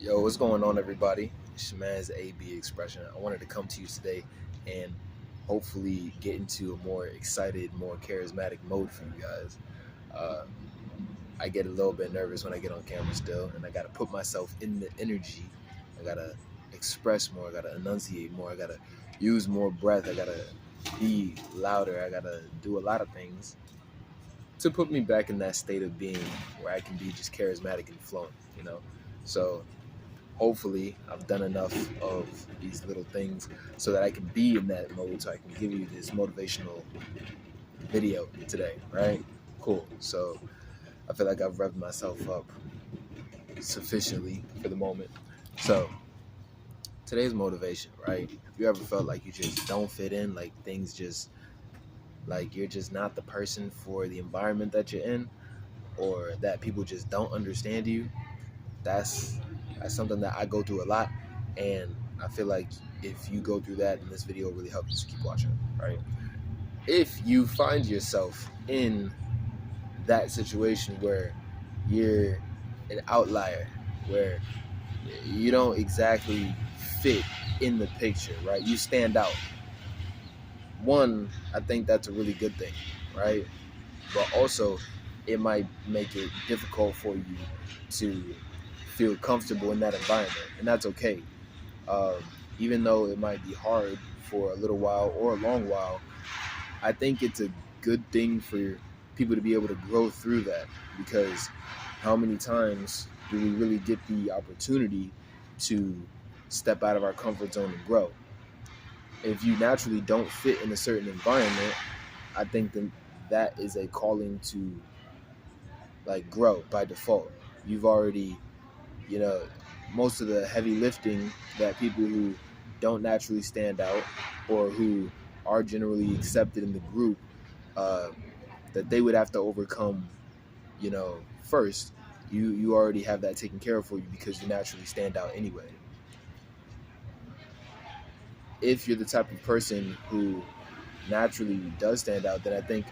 Yo, what's going on, everybody? It's your man's AB Expression. I wanted to come to you today and hopefully get into a more excited, more charismatic mode for you guys. Uh, I get a little bit nervous when I get on camera still, and I got to put myself in the energy. I got to express more. I got to enunciate more. I got to use more breath. I got to be louder. I got to do a lot of things to put me back in that state of being where I can be just charismatic and flowing. So hopefully I've done enough of these little things so that I can be in that mode so I can give you this motivational video today, right? Cool. So I feel like I've revved myself up sufficiently for the moment. So today's motivation, right? Have you ever felt like you just don't fit in, like things just like you're just not the person for the environment that you're in, or that people just don't understand you? That's something that I go through a lot, and I feel like if you go through that, then this video will really help you. So keep watching, right? If you find yourself in that situation where you're an outlier, where you don't exactly fit in the picture, right? You stand out. One, I think that's a really good thing, right? But also, it might make it difficult for you to feel comfortable in that environment, and that's okay. Um, Even though it might be hard for a little while or a long while, I think it's a good thing for people to be able to grow through that, because how many times do we really get the opportunity to step out of our comfort zone and grow? If you naturally don't fit in a certain environment, I think that is a calling to like grow by default. You've already, you know, most of the heavy lifting that people who don't naturally stand out or who are generally accepted in the group, uh, that they would have to overcome, first, you already have that taken care of for you because you naturally stand out anyway. If you're the type of person who naturally does stand out, then I think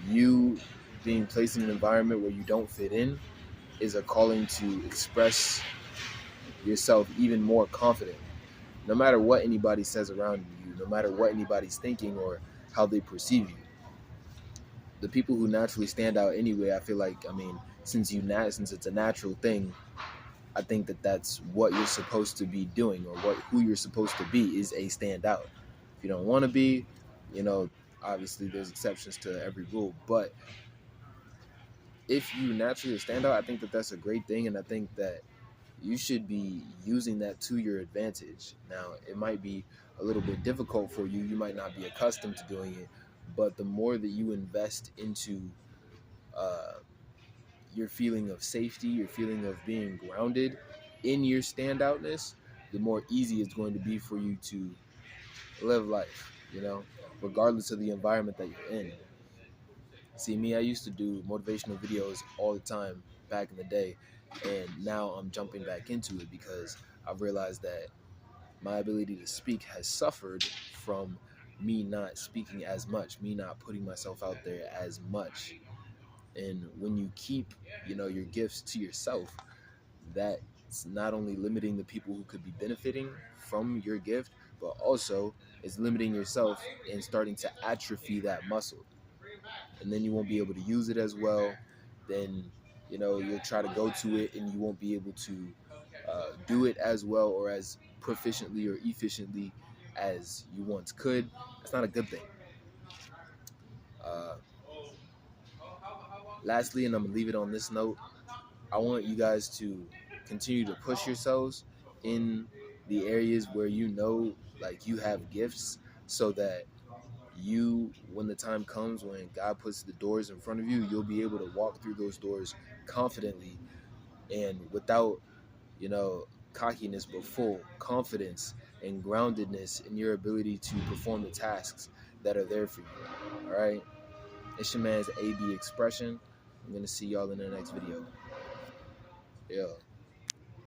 you being placed in an environment where you don't fit in is a calling to express yourself even more confident, no matter what anybody says around you, no matter what anybody's thinking or how they perceive you. The people who naturally stand out anyway, I feel like, since it's a natural thing, I think that that's what you're supposed to be doing, or who you're supposed to be is a standout. If you don't want to be, you know, obviously there's exceptions to every rule, but if you naturally stand out, I think that that's a great thing, and I think that you should be using that to your advantage. Now, it might be a little bit difficult for you. You might not be accustomed to doing it, but the more that you invest into uh, your feeling of safety, your feeling of being grounded in your standoutness, the more easy it's going to be for you to live life, regardless of the environment that you're in. See, me, I used to do motivational videos all the time back in the day, and now I'm jumping back into it because I've realized that my ability to speak has suffered from me not speaking as much, me not putting myself out there as much. And when you keep, your gifts to yourself, that's not only limiting the people who could be benefiting from your gift, but also it's limiting yourself and starting to atrophy that muscle. And then you won't be able to use it as well. Then, you'll try to go to it and you won't be able to do it as well or as proficiently or efficiently as you once could. That's not a good thing. Uh, Lastly, and I'm gonna leave it on this note, I want you guys to continue to push yourselves in the areas where like you have gifts, so that when the time comes, when God puts the doors in front of you, you'll be able to walk through those doors confidently and without, cockiness, but full confidence and groundedness in your ability to perform the tasks that are there for you. All right. It's your man's AB Expression. I'm going to see y'all in the next video. Yeah.